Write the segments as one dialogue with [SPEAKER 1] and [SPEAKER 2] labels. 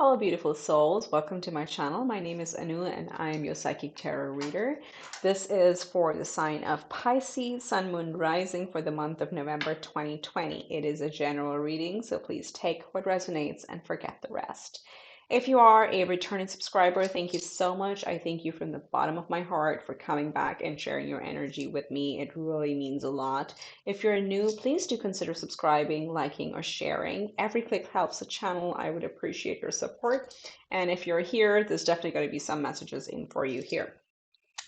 [SPEAKER 1] Hello, beautiful souls. Welcome to my channel. My name is Anu and I am your psychic tarot reader. This is for the sign of Pisces, Sun, Moon, Rising for the month of November 2020. It is a general reading, so please take what resonates and forget the rest. If you are a returning subscriber, thank you so much. I thank you from the bottom of my heart for coming back and sharing your energy with me. It really means a lot. If you're new, please do consider subscribing, liking, or sharing. Every click helps the channel. I would appreciate your support. And if you're here, there's definitely going to be some messages in for you here.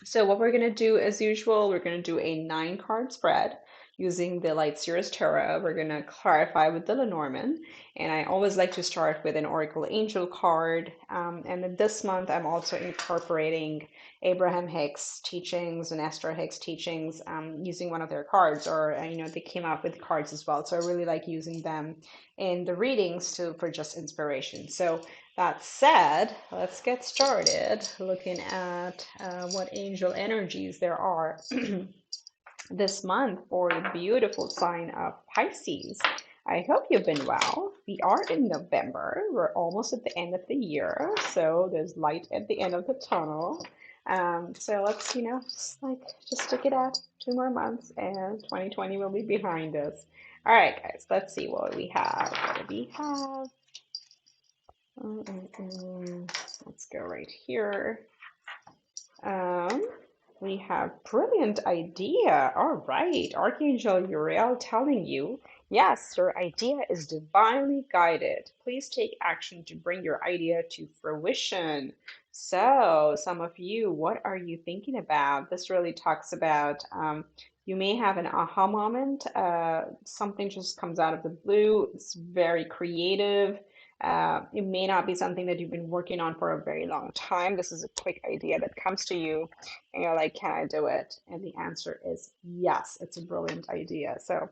[SPEAKER 1] So what we're going to do as usual, we're going to do a 9 card spread using the Light Series Tarot. We're going to clarify with the Lenormand. And I always like to start with an Oracle Angel card. And then this month, I'm also incorporating Abraham Hicks teachings and Esther Hicks teachings using one of their cards, or they came out with cards as well. So I really like using them in the readings for just inspiration. So that said, let's get started looking at what angel energies there are this month for the beautiful sign of Pisces. I hope you've been well. We are in November. We're almost at the end of the year, so there's light at the end of the tunnel. So let's, just stick it out 2 more months and 2020 will be behind us. All right, guys, let's see what we have. What do we have? Let's go right here. Um, we have brilliant idea. All right, Archangel Uriel telling you, yes, your idea is divinely guided. Please take action to bring your idea to fruition. So, some of you, what are you thinking about? This really talks about you may have an aha moment. Something just comes out of the blue. It's very creative. It may not be something that you've been working on for a very long time. This is a quick idea that comes to you, and you're like, can I do it? And the answer is yes, it's a brilliant idea. So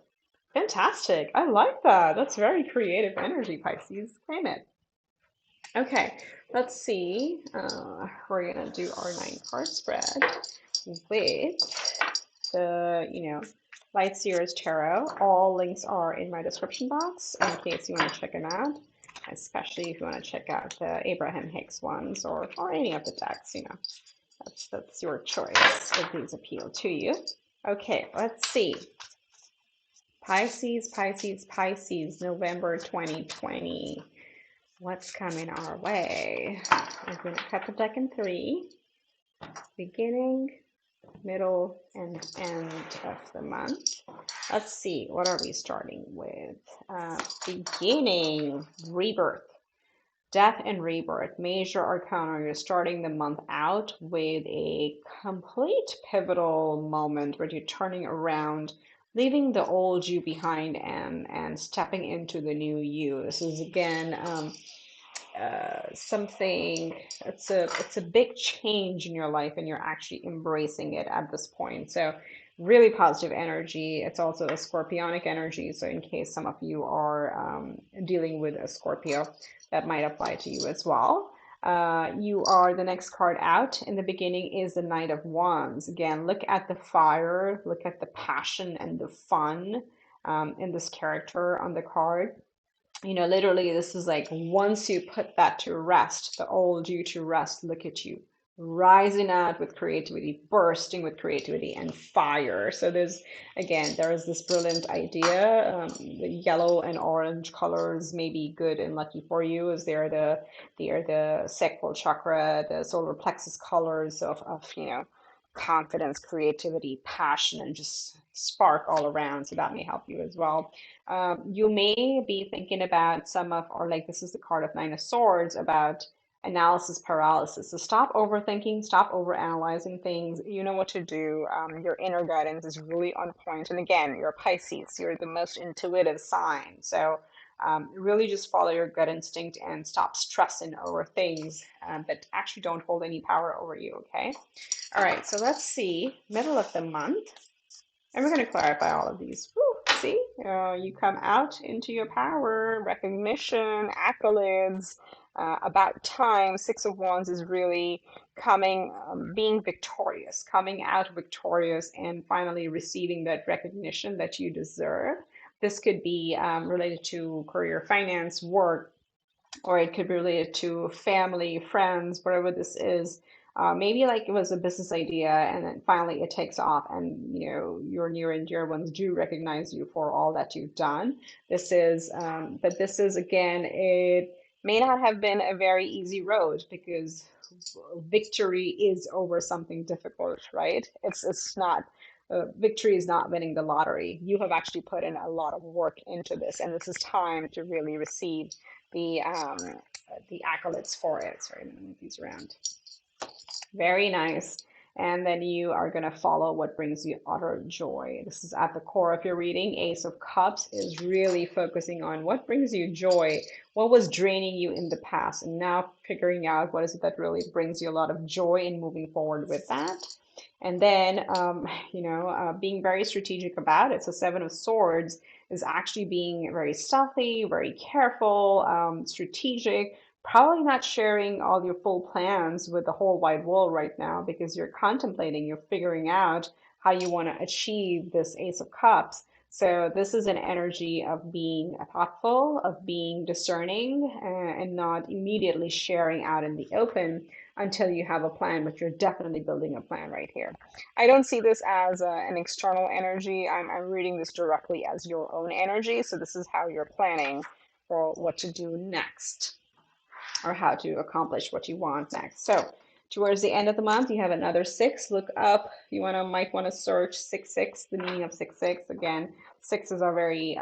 [SPEAKER 1] fantastic. I like that. That's very creative energy, Pisces. Claim it. Okay, let's see. We're going to do our 9 card spread with the Light Seers Tarot. All links are in my description box in case you want to check them out, especially if you want to check out the Abraham Hicks ones or any of the decks. That's your choice if these appeal to you. Okay, let's see. Pisces, Pisces, Pisces, November 2020. What's coming our way? I'm going to cut the deck in 3. Beginning, middle, and end of the month. Let's see, what are we starting with? Beginning, rebirth. Death and rebirth, major arcana. You're starting the month out with a complete pivotal moment where you're turning around, leaving the old you behind and stepping into the new you. This is again something. It's a big change in your life, and you're actually embracing it at this point. So really positive energy. It's also a scorpionic energy. So in case some of you are dealing with a Scorpio, that might apply to you as well. You are the next card out in the beginning is the Knight of Wands. Again, look at the fire, look at the passion and the fun in this character on the card. Literally, this is like once you put that to rest, the old you to rest, look at you rising out with creativity, bursting with creativity and fire. So there is this brilliant idea. The yellow and orange colors may be good and lucky for you, as they are the sacral chakra, the solar plexus colors of confidence, creativity, passion, and just spark all around. So that may help you as well. You may be thinking about or like this is the card of Nine of Swords, about analysis paralysis. So stop overthinking, stop overanalyzing things. You know what to do. Your inner guidance is really on point. And again, you're Pisces, you're the most intuitive sign. So really just follow your gut instinct and stop stressing over things that actually don't hold any power over you, okay? All right, so let's see, middle of the month. And we're going to clarify all of these. Woo, see, you come out into your power, recognition, accolades, about time. 6 of Wands is really coming, being victorious, coming out victorious, and finally receiving that recognition that you deserve. This could be related to career, finance, work, or it could be related to family, friends, whatever this is. Maybe like it was a business idea and then finally it takes off and your near and dear ones do recognize you for all that you've done. But this is again, it may not have been a very easy road because victory is over something difficult, right? It's not victory is not winning the lottery. You have actually put in a lot of work into this, and this is time to really receive the accolades for it. Sorry, I'm gonna move these around. Very nice. And then you are going to follow what brings you utter joy. This is at the core of your reading. Ace of Cups is really focusing on what brings you joy, what was draining you in the past, and now figuring out what is it that really brings you a lot of joy in moving forward with that. And then, being very strategic about it. So, Seven of Swords is actually being very stealthy, very careful, strategic, probably not sharing all your full plans with the whole wide world right now because you're contemplating, you're figuring out how you want to achieve this Ace of Cups. So this is an energy of being thoughtful, of being discerning, and not immediately sharing out in the open until you have a plan, but you're definitely building a plan right here. I don't see this as an external energy. I'm reading this directly as your own energy. So this is how you're planning for what to do next or how to accomplish what you want next. So towards the end of the month, you have another six. Look up. Might want to search 6 6, the meaning of 6 6. Again, sixes are very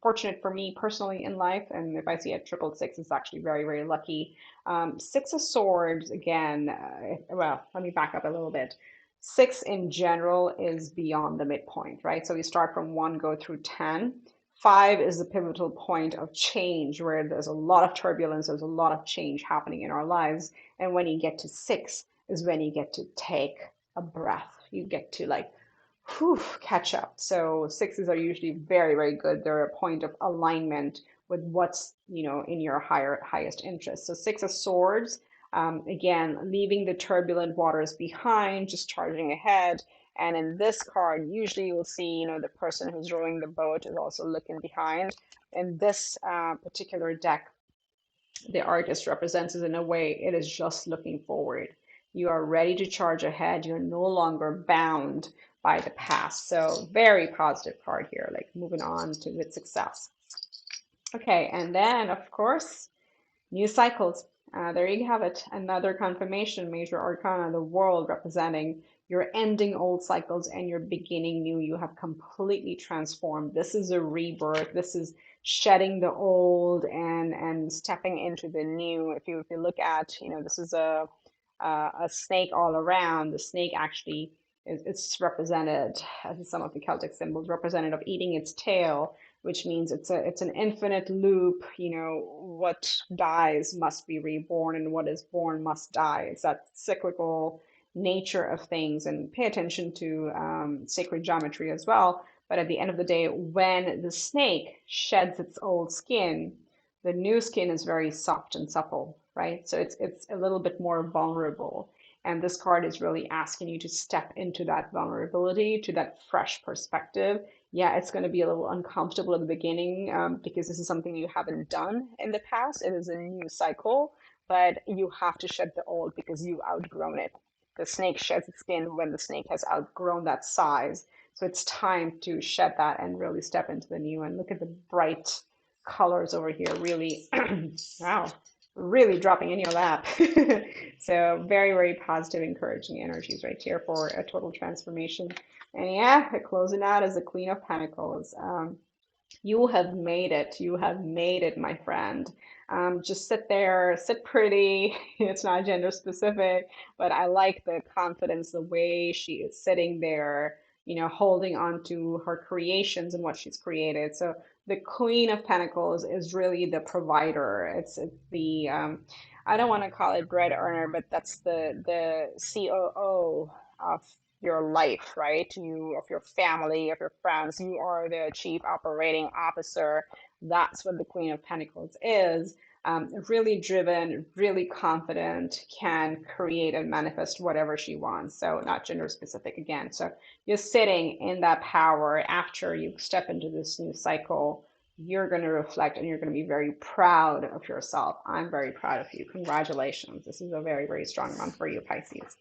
[SPEAKER 1] fortunate for me personally in life, and if I see a triple six, it's actually very very lucky. Six of Swords again. Well, let me back up a little bit. Six in general is beyond the midpoint, right? So we start from one, go through 10. Five is the pivotal point of change where there's a lot of turbulence, there's a lot of change happening in our lives. And when you get to six is when you get to take a breath. You get to like, whew, catch up. So sixes are usually very, very good. They're a point of alignment with what's, in your highest interest. So Six of Swords, again, leaving the turbulent waters behind, just charging ahead. And in this card, usually you'll see, the person who's rowing the boat is also looking behind. In this particular deck, the artist represents it in a way it is just looking forward. You are ready to charge ahead. You're no longer bound by the past. So very positive card here, like moving on to with success. Okay, and then of course, new cycles. There you have it. Another confirmation, major arcana, the world representing you're ending old cycles and you're beginning new. You have completely transformed. This is a rebirth. This is shedding the old and stepping into the new. If you look at, this is a snake all around. The snake actually it's represented as some of the Celtic symbols represented of eating its tail, which means it's an infinite loop. What dies must be reborn, and what is born must die. It's that cyclical nature of things, and pay attention to sacred geometry as well. But at the end of the day, when the snake sheds its old skin, the new skin is very soft and supple, right? So it's a little bit more vulnerable. And this card is really asking you to step into that vulnerability, to that fresh perspective. Yeah, it's going to be a little uncomfortable at the beginning because this is something you haven't done in the past. It is a new cycle, but you have to shed the old because you've outgrown it. The snake sheds its skin when the snake has outgrown that size. So it's time to shed that and really step into the new. And look at the bright colors over here, really, wow, really dropping in your lap. So very, very positive, encouraging energies right here for a total transformation. And yeah, closing out as the Queen of Pentacles. You have made it. You have made it, my friend. Just sit there, sit pretty. It's not gender specific, but I like the confidence, the way she is sitting there, holding on to her creations and what she's created. So the Queen of Pentacles is really the provider. It's the I don't want to call it bread earner, but that's the COO of your life, right? You, of your family, of your friends. You are the chief operating officer. That's what the Queen of Pentacles is. Really driven, really confident, can create and manifest whatever she wants. So not gender specific again. So you're sitting in that power after you step into this new cycle. you're going to reflect and you're going to be very proud of yourself. I'm very proud of you. Congratulations. This is a very, very strong month for you, Pisces.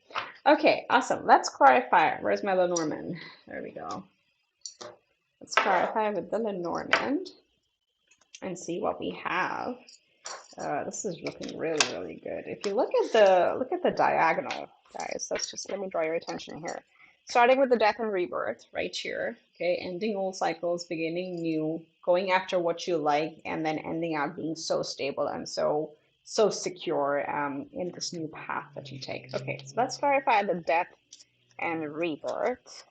[SPEAKER 1] Okay, awesome. Let's clarify. Where's my Lenormand? There we go. Let's clarify with the Lenormand and see what we have. This is looking really, really good. If you look at the diagonal, guys, let me draw your attention here. Starting with the death and rebirth right here, okay, ending old cycles, beginning new, going after what you like, and then ending out being so stable and so secure in this new path that you take. Okay, so let's clarify the death and rebirth.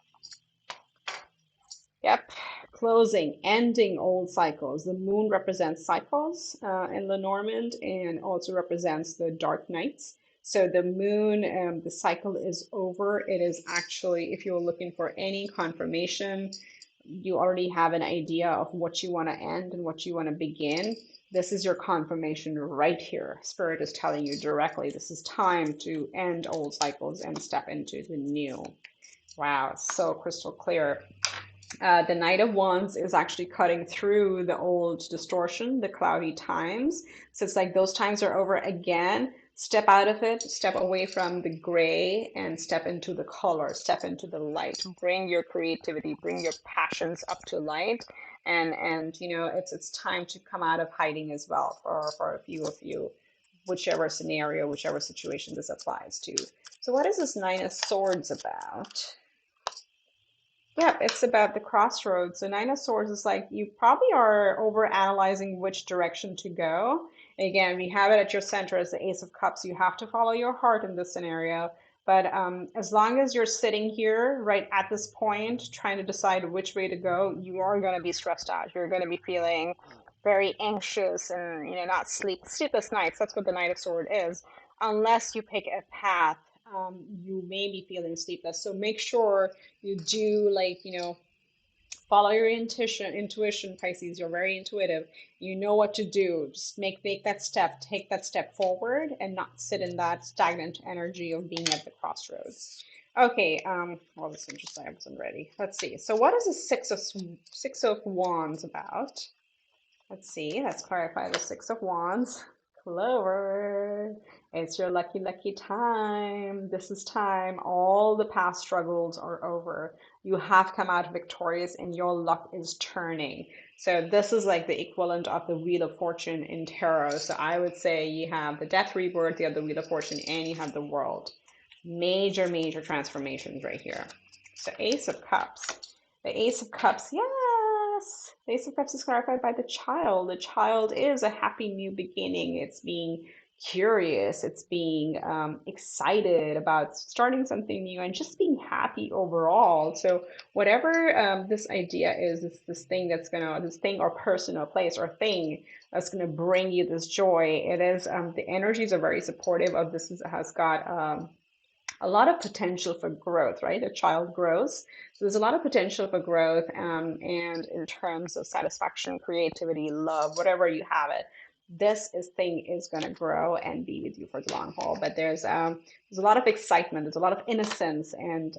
[SPEAKER 1] Yep, closing, ending old cycles. The moon represents cycles in Lenormand and also represents the dark nights. So the moon, the cycle is over. It is actually, if you're looking for any confirmation, you already have an idea of what you want to end and what you want to begin. This is your confirmation right here. Spirit is telling you directly, this is time to end old cycles and step into the new. Wow, it's so crystal clear. The Knight of Wands is actually cutting through the old distortion, the cloudy times. So it's like those times are over again. Step out of it, step away from the gray and step into the color, step into the light. Bring your creativity, bring your passions up to light. And you know, it's time to come out of hiding as well for a few of you, whichever scenario, whichever situation this applies to. So what is this Nine of Swords about? Yeah, it's about the crossroads. The Nine of Swords is like you probably are over analyzing which direction to go. Again, we have it at your center as the Ace of Cups. You have to follow your heart in this scenario. But as long as you're sitting here right at this point, trying to decide which way to go, you are going to be stressed out. You're going to be feeling very anxious and not sleepless nights. That's what the Knight of Sword is. Unless you pick a path, you may be feeling sleepless. So make sure you do follow your intuition, Pisces. You're very intuitive. You know what to do. Just make that step, take that step forward and not sit in that stagnant energy of being at the crossroads. Okay, well, this is interesting. I wasn't ready. Let's see. So what is the Six of Wands about? Let's see. Let's clarify the Six of Wands. Clover. It's your lucky, lucky time. This is time. All the past struggles are over. You have come out victorious and your luck is turning. So this is like the equivalent of the Wheel of Fortune in tarot. So I would say you have the Death Rebirth, you have the Wheel of Fortune, and you have the World. Major, major transformations right here. So Ace of Cups. The Ace of Cups, yes. The Ace of Cups is clarified by the child. The child is a happy new beginning. It's being curious. It's being excited about starting something new and just being happy overall. So whatever this idea is, this thing this thing or person or place or thing that's gonna bring you this joy. It is the energies are very supportive of this. Has got a lot of potential for growth, right? A child grows. So there's a lot of potential for growth. And in terms of satisfaction, creativity, love, whatever you have it, thing is going to grow and be with you for the long haul. But there's a lot of excitement. There's a lot of innocence and,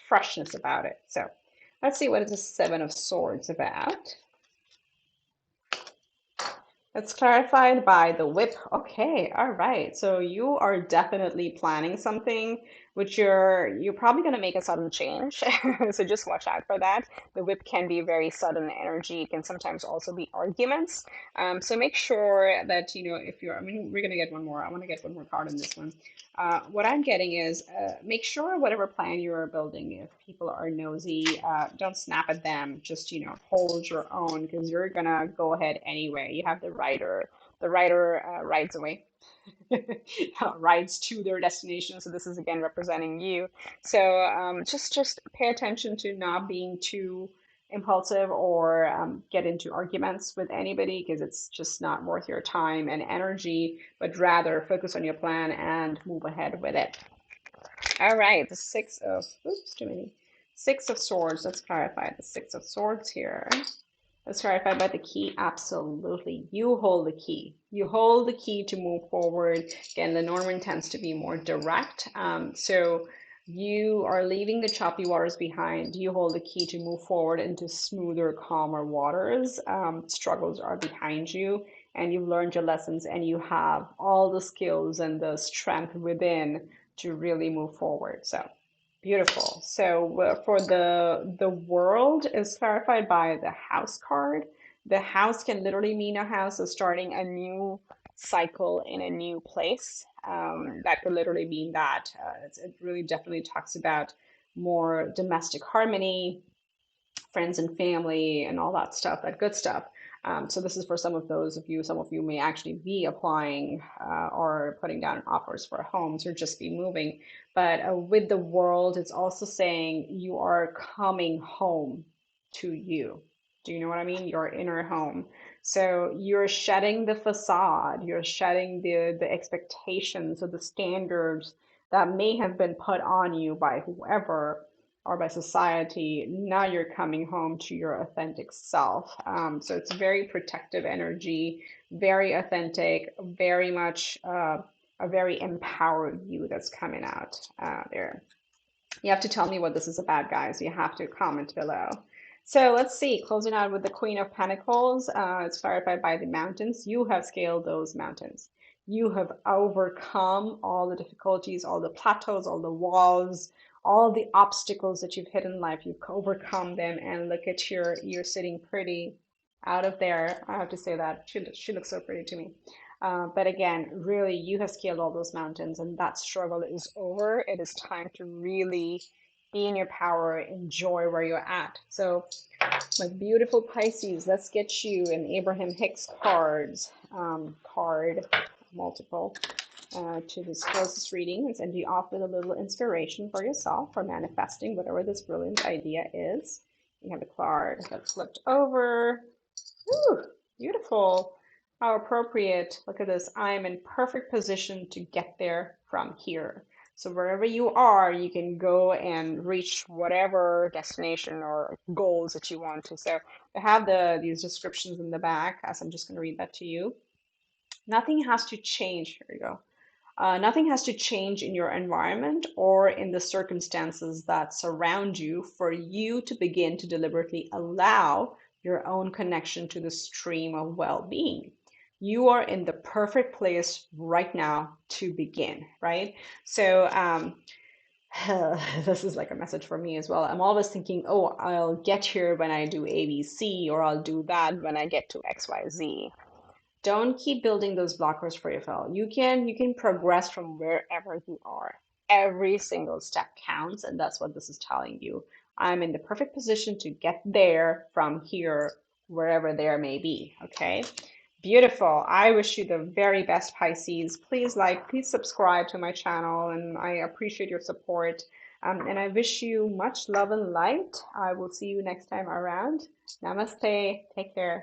[SPEAKER 1] freshness about it. So let's see what is the Seven of Swords about. It's clarified by the whip. Okay, all right. So you are definitely planning something, which you're probably going to make a sudden change. So just watch out for that. The whip can be very sudden energy. It can sometimes also be arguments. So make sure that if you're. I mean, we're going to get one more. I want to get one more card in this one. What I'm getting is make sure whatever plan you're building, if people are nosy, don't snap at them. Just, hold your own because you're going to go ahead anyway. You have the rider. The rider rides away, rides to their destination. So this is again representing you. So just pay attention to not being too impulsive or get into arguments with anybody because it's just not worth your time and energy, but rather focus on your plan and move ahead with it. All right, the Six of Swords. Let's clarify the Six of Swords here. Let's clarify about the key. Absolutely. You hold the key. You hold the key to move forward. Again, the Norman tends to be more direct. So You are leaving the choppy waters behind. You hold the key to move forward into smoother, calmer waters. Struggles are behind you, and you've learned your lessons, and you have all the skills and the strength within to really move forward. So beautiful. So for the world is clarified by the house card. The house can literally mean a house is starting a new cycle in a new place. That could literally mean that. It really definitely talks about more domestic harmony, friends and family, and all that stuff, that good stuff. So this is for some of those of you. Some of you may actually be applying or putting down offers for homes or just be moving. But with the world, it's also saying you are coming home to you. Do you know what I mean? Your inner home. So you're shedding the facade, you're shedding the expectations or the standards that may have been put on you by whoever or by society. Now you're coming home to your authentic self. So it's very protective energy, very authentic, very much a very empowered you that's coming out there. You have to tell me what this is about, guys. You have to comment below. So let's see, closing out with the Queen of Pentacles. It's clarified by the mountains. You have scaled those mountains. You have overcome all the difficulties, all the plateaus, all the walls, all the obstacles that you've hit in life. You've overcome them, and look at you're sitting pretty out of there. I have to say that. She looks so pretty to me. But again, really, you have scaled all those mountains, and that struggle is over. It is time to really be in your power, enjoy where you're at. So, my beautiful Pisces, let's get you an Abraham Hicks card, multiple, to this closest reading and send you off with a little inspiration for yourself for manifesting whatever this brilliant idea is. You have a card that's flipped over. Whew, beautiful. How appropriate. Look at this. I am in perfect position to get there from here. So wherever you are, you can go and reach whatever destination or goals that you want to. So I have these descriptions in the back, as I'm just going to read that to you. Nothing has to change. Here we go. Nothing has to change in your environment or in the circumstances that surround you for you to begin to deliberately allow your own connection to the stream of well being. You are in the perfect place right now to begin, right? So, this is like a message for me as well. I'm always thinking, oh, I'll get here when I do ABC, or I'll do that when I get to XYZ. Don't keep building those blockers for yourself. You can progress from wherever you are. Every single step counts, and that's what this is telling you. I'm in the perfect position to get there from here, wherever there may be. Okay. Beautiful. I wish you the very best, Pisces. Please like, please subscribe to my channel, and I appreciate your support. And I wish you much love and light. I will see you next time around. Namaste. Take care.